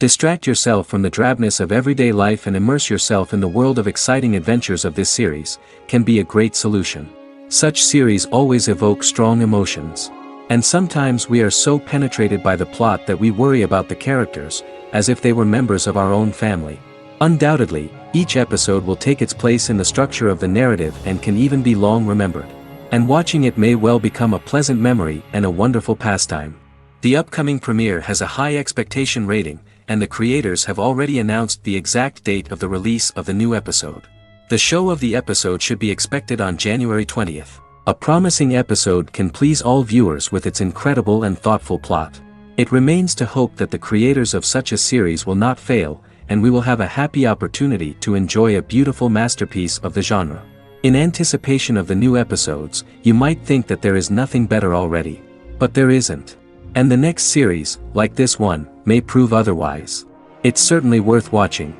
Distract yourself from the drabness of everyday life and immerse yourself in the world of exciting adventures of this series, can be a great solution. Such series always evoke strong emotions. And sometimes we are so penetrated by the plot that we worry about the characters, as if they were members of our own family. Undoubtedly, each episode will take its place in the structure of the narrative and can even be long remembered. And watching it may well become a pleasant memory and a wonderful pastime. The upcoming premiere has a high expectation rating, and the creators have already announced the exact date of the release of the new episode. The show of the episode should be expected on January 20th. A promising episode can please all viewers with its incredible and thoughtful plot. It remains to hope that the creators of such a series will not fail, and we will have a happy opportunity to enjoy a beautiful masterpiece of the genre. In anticipation of the new episodes, you might think that there is nothing better already. But there isn't. And the next series, like this one, may prove otherwise. It's certainly worth watching.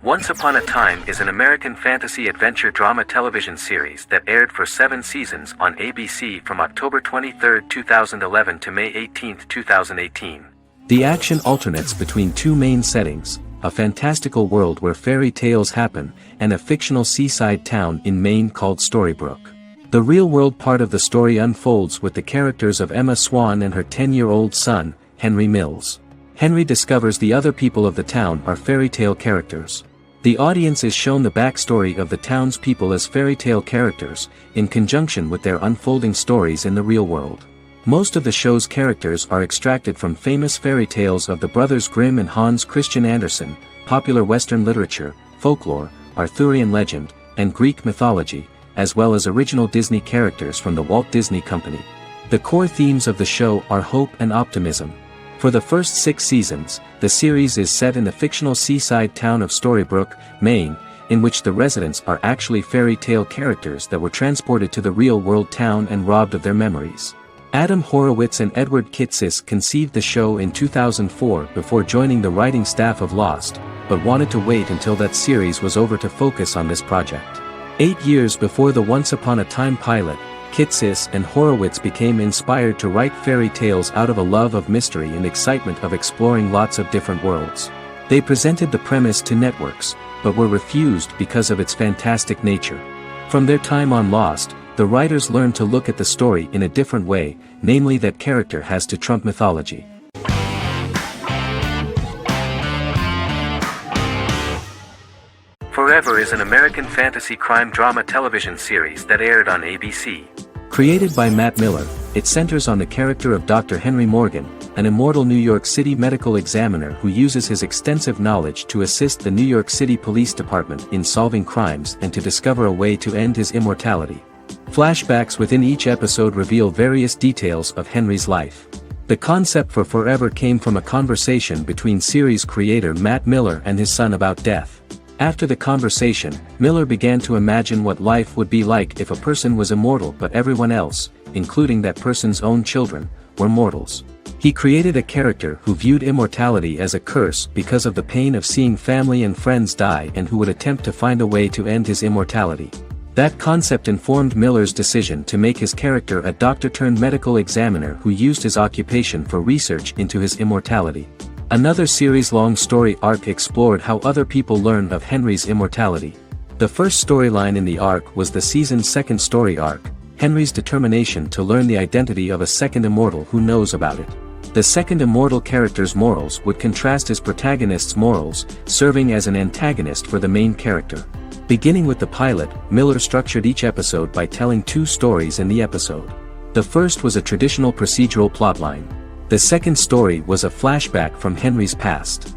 Once Upon a Time is an American fantasy adventure drama television series that aired for 7 seasons on ABC from October 23, 2011 to May 18, 2018. The action alternates between two main settings, a fantastical world where fairy tales happen, and a fictional seaside town in Maine called Storybrooke. The real-world part of the story unfolds with the characters of Emma Swan and her 10-year-old son, Henry Mills. Henry discovers the other people of the town are fairy tale characters. The audience is shown the backstory of the town's people as fairy tale characters, in conjunction with their unfolding stories in the real world. Most of the show's characters are extracted from famous fairy tales of the Brothers Grimm and Hans Christian Andersen, popular Western literature, folklore, Arthurian legend, and Greek mythology, as well as original Disney characters from the Walt Disney Company. The core themes of the show are hope and optimism. For the first 6 seasons, the series is set in the fictional seaside town of Storybrooke, Maine, in which the residents are actually fairy tale characters that were transported to the real-world town and robbed of their memories. Adam Horowitz and Edward Kitsis conceived the show in 2004 before joining the writing staff of Lost, but wanted to wait until that series was over to focus on this project. 8 years before the Once Upon a Time pilot, Kitsis and Horowitz became inspired to write fairy tales out of a love of mystery and excitement of exploring lots of different worlds. They presented the premise to networks, but were refused because of its fantastic nature. From their time on Lost, the writers learned to look at the story in a different way, namely that character has to trump mythology. Forever is an American fantasy crime drama television series that aired on ABC. Created by Matt Miller, it centers on the character of Dr. Henry Morgan, an immortal New York City medical examiner who uses his extensive knowledge to assist the New York City Police Department in solving crimes and to discover a way to end his immortality. Flashbacks within each episode reveal various details of Henry's life. The concept for Forever came from a conversation between series creator Matt Miller and his son about death. After the conversation, Miller began to imagine what life would be like if a person was immortal but everyone else, including that person's own children, were mortals. He created a character who viewed immortality as a curse because of the pain of seeing family and friends die and who would attempt to find a way to end his immortality. That concept informed Miller's decision to make his character a doctor-turned-medical examiner who used his occupation for research into his immortality. Another series-long story arc explored how other people learned of Henry's immortality. The first storyline in the arc was the season's second story arc, Henry's determination to learn the identity of a second immortal who knows about it. The second immortal character's morals would contrast his protagonist's morals, serving as an antagonist for the main character. Beginning with the pilot, Miller structured each episode by telling 2 stories in the episode. The first was a traditional procedural plotline. The second story was a flashback from Henry's past.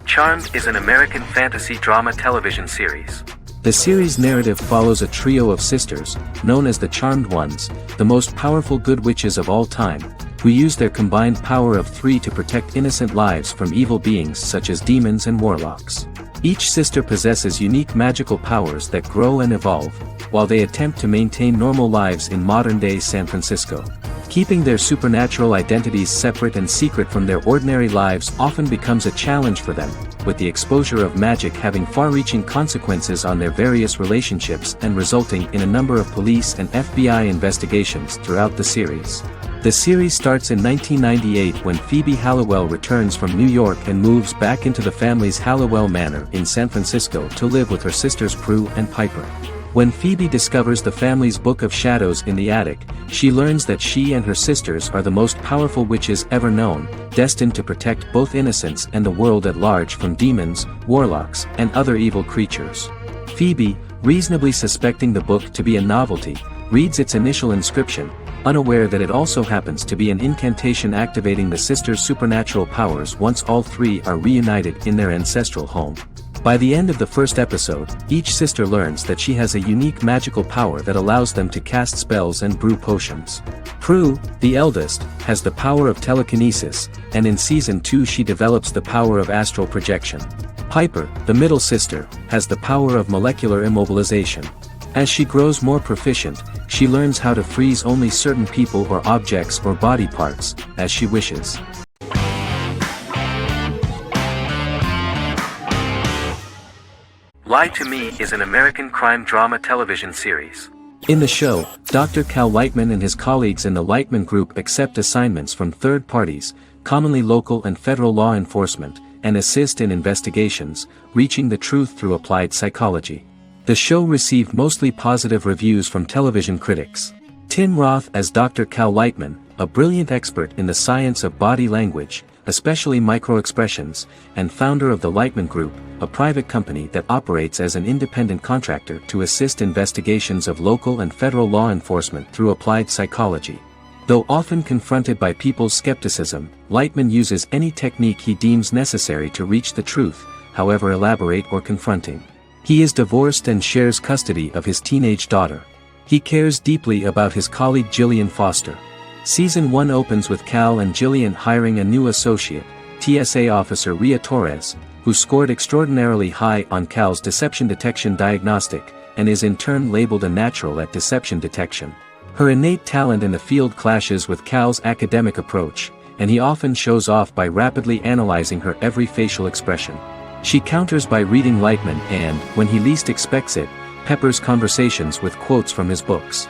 Charmed is an American fantasy drama television series. The series' narrative follows a trio of sisters, known as the Charmed Ones, the most powerful good witches of all time, who use their combined power of 3 to protect innocent lives from evil beings such as demons and warlocks. Each sister possesses unique magical powers that grow and evolve, while they attempt to maintain normal lives in modern-day San Francisco. Keeping their supernatural identities separate and secret from their ordinary lives often becomes a challenge for them, with the exposure of magic having far-reaching consequences on their various relationships and resulting in a number of police and FBI investigations throughout the series. The series starts in 1998 when Phoebe Halliwell returns from New York and moves back into the family's Halliwell Manor in San Francisco to live with her sisters Prue and Piper. When Phoebe discovers the family's Book of Shadows in the attic, she learns that she and her sisters are the most powerful witches ever known, destined to protect both innocents and the world at large from demons, warlocks, and other evil creatures. Phoebe, reasonably suspecting the book to be a novelty, reads its initial inscription, unaware that it also happens to be an incantation activating the sisters' supernatural powers once all three are reunited in their ancestral home. By the end of the first episode, each sister learns that she has a unique magical power that allows them to cast spells and brew potions. Prue, the eldest, has the power of telekinesis, and in Season 2 she develops the power of astral projection. Piper, the middle sister, has the power of molecular immobilization. As she grows more proficient, she learns how to freeze only certain people or objects or body parts, as she wishes. Lie to Me is an American crime drama television series. In the show, Dr. Cal Lightman and his colleagues in the Lightman Group accept assignments from third parties, commonly local and federal law enforcement, and assist in investigations, reaching the truth through applied psychology. The show received mostly positive reviews from television critics. Tim Roth as Dr. Cal Lightman, a brilliant expert in the science of body language, especially microexpressions, and founder of the Lightman Group, a private company that operates as an independent contractor to assist investigations of local and federal law enforcement through applied psychology. Though often confronted by people's skepticism, Lightman uses any technique he deems necessary to reach the truth, however elaborate or confronting. He is divorced and shares custody of his teenage daughter. He cares deeply about his colleague Gillian Foster. Season 1 opens with Cal and Gillian hiring a new associate, TSA officer Rhea Torres, who scored extraordinarily high on Cal's deception detection diagnostic, and is in turn labeled a natural at deception detection. Her innate talent in the field clashes with Cal's academic approach, and he often shows off by rapidly analyzing her every facial expression. She counters by reading Lightman and, when he least expects it, peppers conversations with quotes from his books.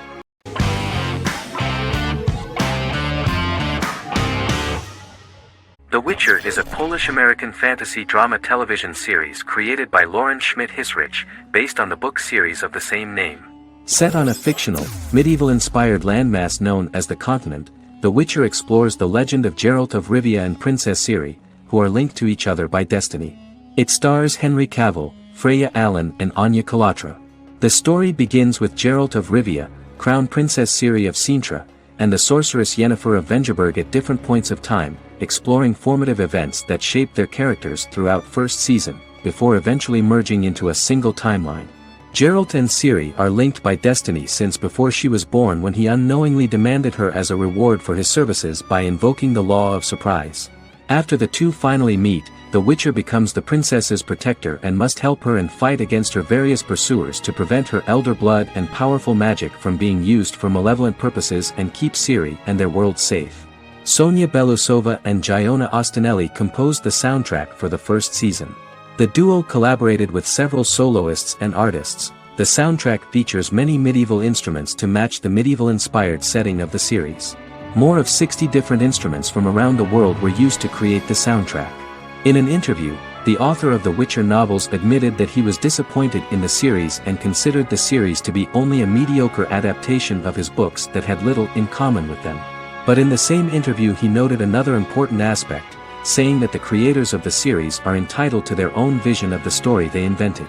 The Witcher is a Polish-American fantasy drama television series created by Lauren Schmidt-Hissrich, based on the book series of the same name. Set on a fictional, medieval-inspired landmass known as the Continent, The Witcher explores the legend of Geralt of Rivia and Princess Ciri, who are linked to each other by destiny. It stars Henry Cavill, Freya Allan and Anya Chalotra. The story begins with Geralt of Rivia, crowned Princess Ciri of Sintra, and the sorceress Yennefer of Vengerberg at different points of time, exploring formative events that shaped their characters throughout first season, before eventually merging into a single timeline. Geralt and Ciri are linked by destiny since before she was born, when he unknowingly demanded her as a reward for his services by invoking the law of surprise. After the two finally meet, the Witcher becomes the princess's protector and must help her and fight against her various pursuers to prevent her elder blood and powerful magic from being used for malevolent purposes and keep Ciri and their world safe. Sonia Belousova and Giona Ostinelli composed the soundtrack for the first season. The duo collaborated with several soloists and artists. The soundtrack features many medieval instruments to match the medieval-inspired setting of the series. More of 60 different instruments from around the world were used to create the soundtrack. In an interview, the author of the Witcher novels admitted that he was disappointed in the series and considered the series to be only a mediocre adaptation of his books that had little in common with them. But in the same interview he noted another important aspect, saying that the creators of the series are entitled to their own vision of the story they invented.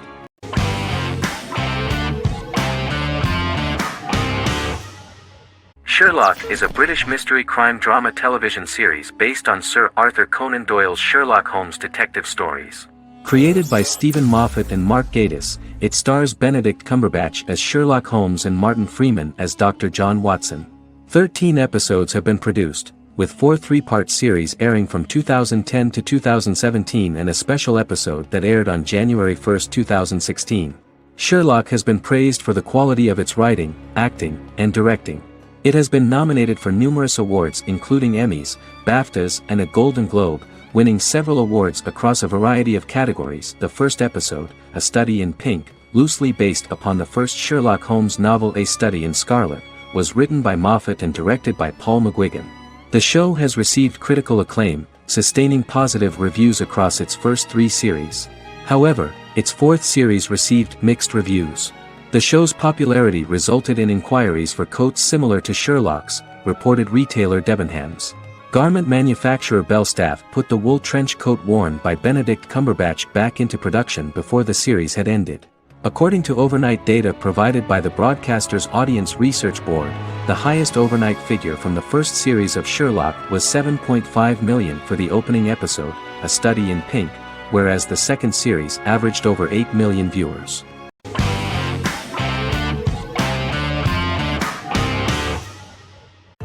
Sherlock is a British mystery crime drama television series based on Sir Arthur Conan Doyle's Sherlock Holmes detective stories. Created by Stephen Moffat and Mark Gatiss, it stars Benedict Cumberbatch as Sherlock Holmes and Martin Freeman as Dr. John Watson. 13 episodes have been produced, with 4 three-part series airing from 2010 to 2017 and a special episode that aired on January 1, 2016. Sherlock has been praised for the quality of its writing, acting, and directing. It has been nominated for numerous awards including Emmys, BAFTAs, and a Golden Globe, winning several awards across a variety of categories. The first episode, A Study in Pink, loosely based upon the first Sherlock Holmes novel A Study in Scarlet, was written by Moffat and directed by Paul McGuigan. The show has received critical acclaim, sustaining positive reviews across its first 3 series. However, its 4th series received mixed reviews. The show's popularity resulted in inquiries for coats similar to Sherlock's, reported retailer Debenhams. Garment manufacturer Belstaff put the wool trench coat worn by Benedict Cumberbatch back into production before the series had ended. According to overnight data provided by the broadcaster's Audience Research Board, the highest overnight figure from the first series of Sherlock was 7.5 million for the opening episode, A Study in Pink, whereas the second series averaged over 8 million viewers.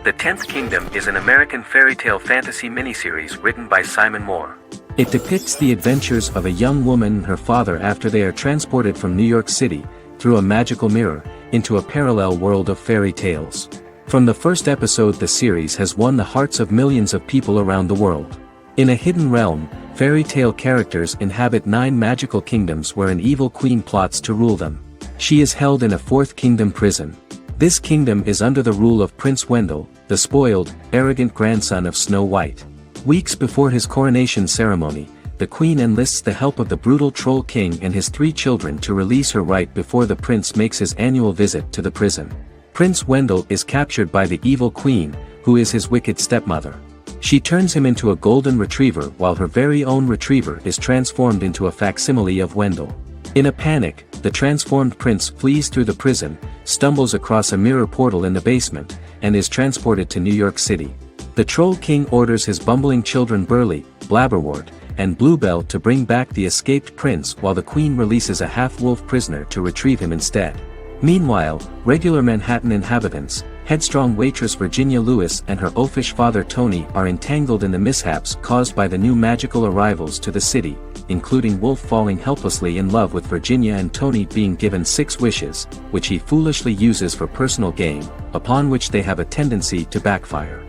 The Tenth Kingdom is an American fairy tale fantasy miniseries written by Simon Moore. It depicts the adventures of a young woman and her father after they are transported from New York City, through a magical mirror, into a parallel world of fairy tales. From the first episode, the series has won the hearts of millions of people around the world. In a hidden realm, fairy tale characters inhabit 9 magical kingdoms where an evil queen plots to rule them. She is held in a 4th kingdom prison. This kingdom is under the rule of Prince Wendell, the spoiled, arrogant grandson of Snow White. Weeks before his coronation ceremony, the queen enlists the help of the brutal Troll King and his 3 children to release her right before the prince makes his annual visit to the prison. Prince Wendell is captured by the evil queen, who is his wicked stepmother. She turns him into a golden retriever while her very own retriever is transformed into a facsimile of Wendell. In a panic, the transformed prince flees through the prison, stumbles across a mirror portal in the basement, and is transported to New York City. The Troll King orders his bumbling children Burley, Blabberwort, and Bluebell to bring back the escaped prince while the queen releases a half-wolf prisoner to retrieve him instead. Meanwhile, regular Manhattan inhabitants, headstrong waitress Virginia Lewis and her oafish father Tony are entangled in the mishaps caused by the new magical arrivals to the city, including Wolf falling helplessly in love with Virginia and Tony being given 6 wishes, which he foolishly uses for personal gain, upon which they have a tendency to backfire.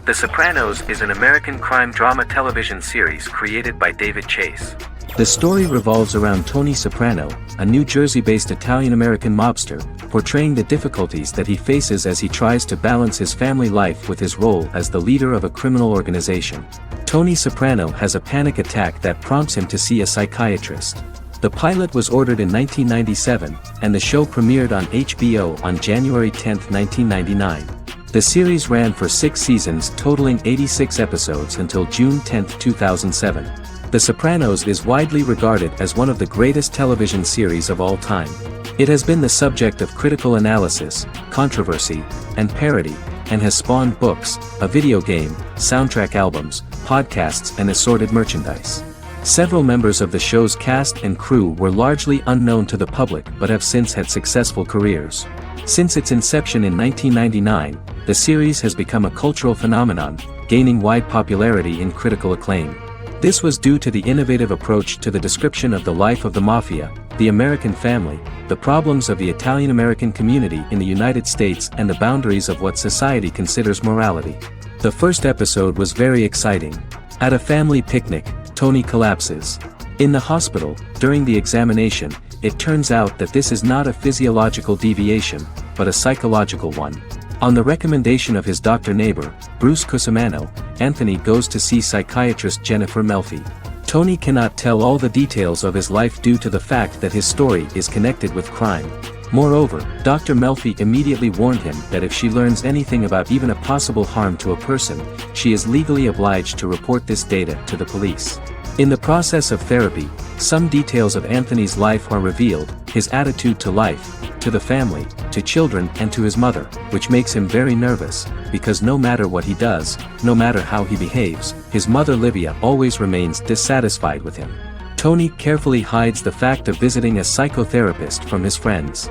The Sopranos is an American crime drama television series created by David Chase. The story revolves around Tony Soprano, a New Jersey-based Italian-American mobster, portraying the difficulties that he faces as he tries to balance his family life with his role as the leader of a criminal organization. Tony Soprano has a panic attack that prompts him to see a psychiatrist. The pilot was ordered in 1997, and the show premiered on HBO on January 10, 1999. The series ran for 6 seasons totaling 86 episodes until June 10, 2007. The Sopranos is widely regarded as one of the greatest television series of all time. It has been the subject of critical analysis, controversy, and parody, and has spawned books, a video game, soundtrack albums, podcasts and assorted merchandise. Several members of the show's cast and crew were largely unknown to the public but have since had successful careers. Since its inception in 1999, the series has become a cultural phenomenon, gaining wide popularity and critical acclaim. This was due to the innovative approach to the description of the life of the mafia, the American family, the problems of the Italian-American community in the United States and the boundaries of what society considers morality. The first episode was very exciting. At a family picnic, Tony collapses. In the hospital, during the examination, it turns out that this is not a physiological deviation, but a psychological one. On the recommendation of his doctor neighbor, Bruce Cusimano, Anthony goes to see psychiatrist Jennifer Melfi. Tony cannot tell all the details of his life due to the fact that his story is connected with crime. Moreover, Dr. Melfi immediately warned him that if she learns anything about even a possible harm to a person, she is legally obliged to report this data to the police. In the process of therapy, some details of Anthony's life are revealed, his attitude to life, to the family, to children and to his mother, which makes him very nervous, because no matter what he does, no matter how he behaves, his mother Livia always remains dissatisfied with him. Tony carefully hides the fact of visiting a psychotherapist from his friends.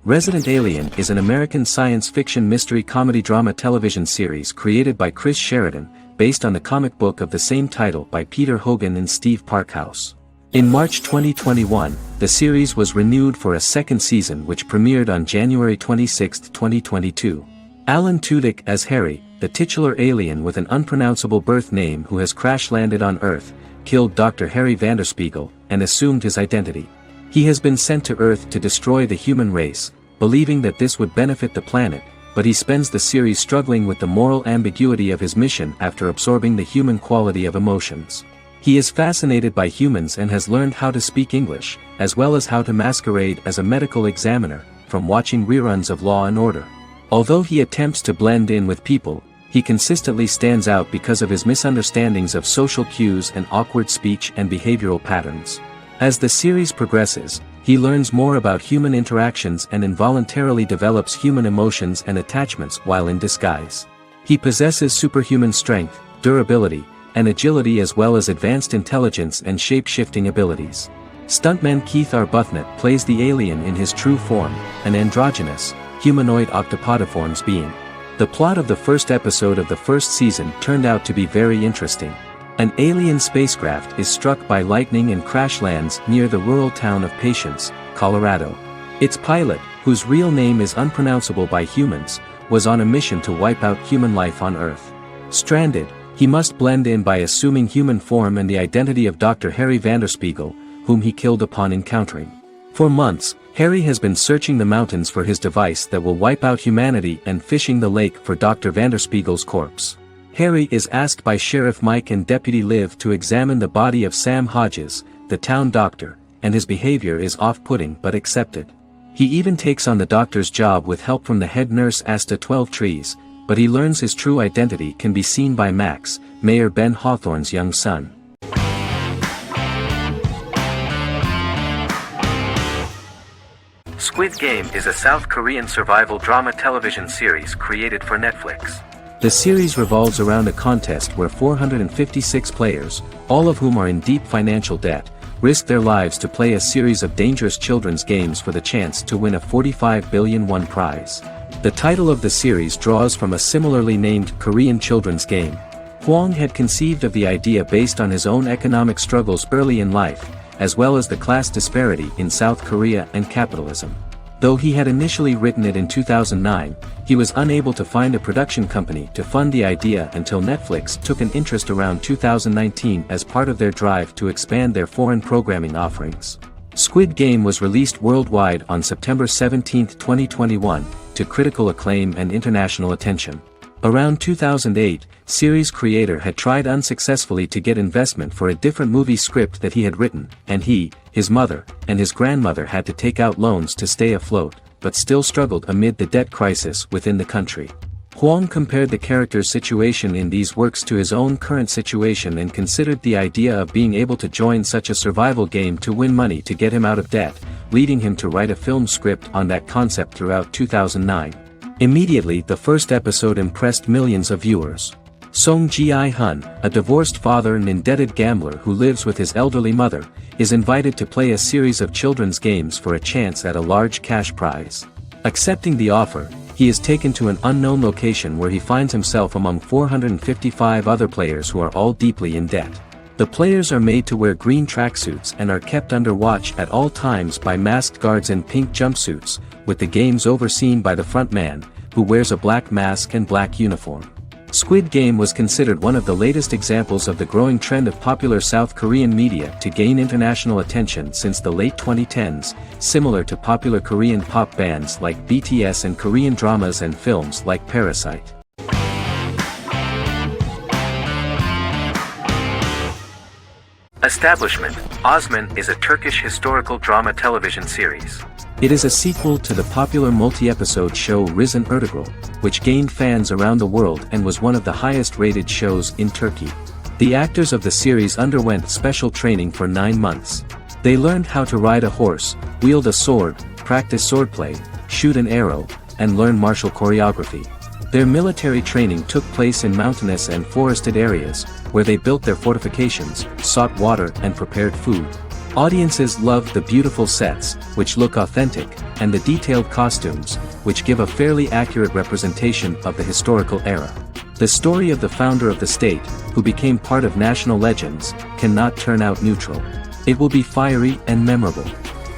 Resident Alien is an American science fiction mystery comedy drama television series created by Chris Sheridan, based on the comic book of the same title by Peter Hogan and Steve Parkhouse. In March 2021, the series was renewed for a second season which premiered on January 26, 2022. Alan Tudyk as Harry, the titular alien with an unpronounceable birth name who has crash-landed on Earth, killed Dr. Harry Vanderspiegel, and assumed his identity. He has been sent to Earth to destroy the human race, believing that this would benefit the planet, but he spends the series struggling with the moral ambiguity of his mission after absorbing the human quality of emotions. He is fascinated by humans and has learned how to speak English, as well as how to masquerade as a medical examiner, from watching reruns of Law and Order. Although he attempts to blend in with people, he consistently stands out because of his misunderstandings of social cues and awkward speech and behavioral patterns. As the series progresses, he learns more about human interactions and involuntarily develops human emotions and attachments while in disguise. He possesses superhuman strength, durability, and agility as well as advanced intelligence and shape-shifting abilities. Stuntman Keith Arbuthnot plays the alien in his true form, an androgynous, humanoid octopodiforms being. The plot of the first episode of the first season turned out to be very interesting. An alien spacecraft is struck by lightning and crash lands near the rural town of Patience, Colorado. Its pilot, whose real name is unpronounceable by humans, was on a mission to wipe out human life on Earth. Stranded, he must blend in by assuming human form and the identity of Dr. Harry Vanderspiegel, whom he killed upon encountering. For months, Harry has been searching the mountains for his device that will wipe out humanity and fishing the lake for Dr. Vanderspiegel's corpse. Harry is asked by Sheriff Mike and Deputy Liv to examine the body of Sam Hodges, the town doctor, and his behavior is off-putting but accepted. He even takes on the doctor's job with help from the head nurse Asta 12 Trees, but he learns his true identity can be seen by Max, Mayor Ben Hawthorne's young son. Squid Game is a South Korean survival drama television series created for Netflix. The series revolves around a contest where 456 players, all of whom are in deep financial debt, risk their lives to play a series of dangerous children's games for the chance to win a 45 billion won prize. The title of the series draws from a similarly named Korean children's game. Hwang had conceived of the idea based on his own economic struggles early in life, as well as the class disparity in South Korea and capitalism. Though he had initially written it in 2009, he was unable to find a production company to fund the idea until Netflix took an interest around 2019 as part of their drive to expand their foreign programming offerings. Squid Game was released worldwide on September 17, 2021, to critical acclaim and international attention. Around 2008, series creator had tried unsuccessfully to get investment for a different movie script that he had written, and he, his mother, and his grandmother had to take out loans to stay afloat, but still struggled amid the debt crisis within the country. Hwang compared the character's situation in these works to his own current situation and considered the idea of being able to join such a survival game to win money to get him out of debt, leading him to write a film script on that concept throughout 2009. Immediately the first episode impressed millions of viewers. Song Ji-hun, a divorced father and indebted gambler who lives with his elderly mother, is invited to play a series of children's games for a chance at a large cash prize. Accepting the offer, he is taken to an unknown location where he finds himself among 455 other players who are all deeply in debt. The players are made to wear green tracksuits and are kept under watch at all times by masked guards in pink jumpsuits, with the games overseen by the front man, who wears a black mask and black uniform. Squid Game was considered one of the latest examples of the growing trend of popular South Korean media to gain international attention since the late 2010s, similar to popular Korean pop bands like BTS and Korean dramas and films like Parasite. Establishment: Osman is a Turkish historical drama television series. It is a sequel to the popular multi-episode show Risen Ertugrul, which gained fans around the world and was one of the highest-rated shows in Turkey. The actors of the series underwent special training for 9 months. They learned how to ride a horse, wield a sword, practice swordplay, shoot an arrow, and learn martial choreography. Their military training took place in mountainous and forested areas, where they built their fortifications, sought water and prepared food. Audiences loved the beautiful sets, which look authentic, and the detailed costumes, which give a fairly accurate representation of the historical era. The story of the founder of the state, who became part of national legends, cannot turn out neutral. It will be fiery and memorable.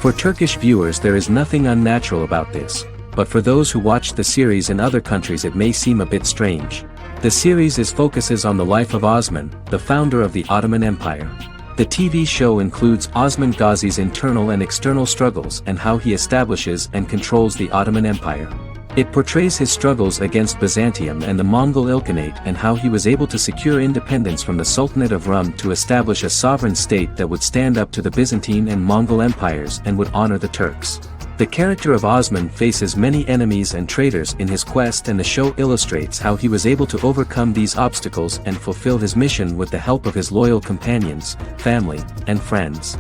For Turkish viewers there is nothing unnatural about this, but for those who watched the series in other countries it may seem a bit strange. The series focuses on the life of Osman, the founder of the Ottoman Empire. The TV show includes Osman Ghazi's internal and external struggles and how he establishes and controls the Ottoman Empire. It portrays his struggles against Byzantium and the Mongol Ilkhanate and how he was able to secure independence from the Sultanate of Rum to establish a sovereign state that would stand up to the Byzantine and Mongol empires and would honor the Turks. The character of Osman faces many enemies and traitors in his quest, and the show illustrates how he was able to overcome these obstacles and fulfill his mission with the help of his loyal companions, family, and friends.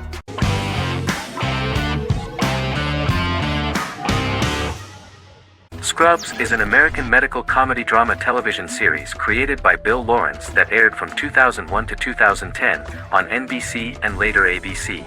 Scrubs is an American medical comedy drama television series created by Bill Lawrence that aired from 2001 to 2010 on NBC and later ABC.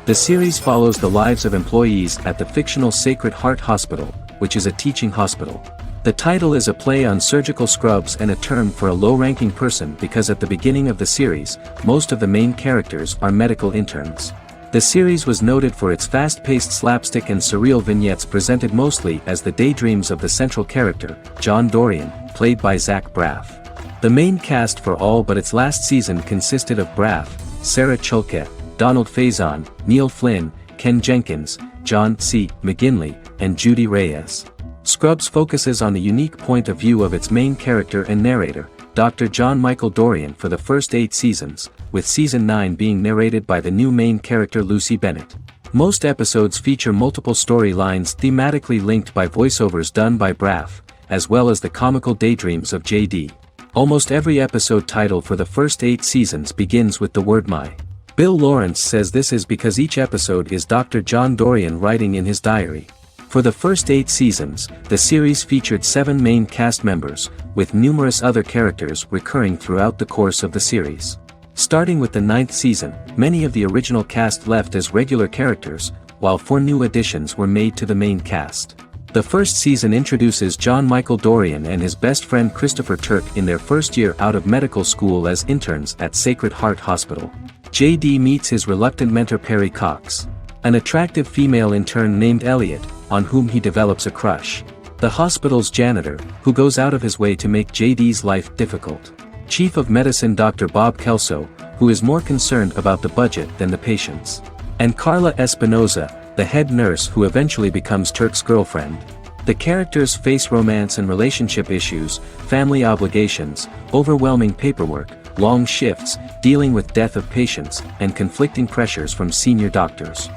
The series follows the lives of employees at the fictional Sacred Heart Hospital, which is a teaching hospital. The title is a play on surgical scrubs and a term for a low-ranking person because at the beginning of the series, most of the main characters are medical interns. The series was noted for its fast-paced slapstick and surreal vignettes presented mostly as the daydreams of the central character, John Dorian, played by Zach Braff. The main cast for all but its last season consisted of Braff, Sarah Chalke, Donald Faison, Neil Flynn, Ken Jenkins, John C. McGinley, and Judy Reyes. Scrubs focuses on the unique point of view of its main character and narrator, Dr. John Michael Dorian, for the first 8 seasons, with season 9 being narrated by the new main character Lucy Bennett. Most episodes feature multiple storylines thematically linked by voiceovers done by Braff, as well as the comical daydreams of JD. Almost every episode title for the first 8 seasons begins with the word "my." Bill Lawrence says this is because each episode is Dr. John Dorian writing in his diary. For the first 8 seasons, the series featured 7 main cast members, with numerous other characters recurring throughout the course of the series. Starting with the 9th season, many of the original cast left as regular characters, while 4 new additions were made to the main cast. The first season introduces John Michael Dorian and his best friend Christopher Turk in their first year out of medical school as interns at Sacred Heart Hospital. JD meets his reluctant mentor Perry Cox, an attractive female intern named Elliot, on whom he develops a crush. The hospital's janitor, who goes out of his way to make JD's life difficult. Chief of Medicine Dr. Bob Kelso, who is more concerned about the budget than the patients. And Carla Espinoza, the head nurse who eventually becomes Turk's girlfriend. The characters face romance and relationship issues, family obligations, overwhelming paperwork, long shifts, dealing with death of patients, and conflicting pressures from senior doctors.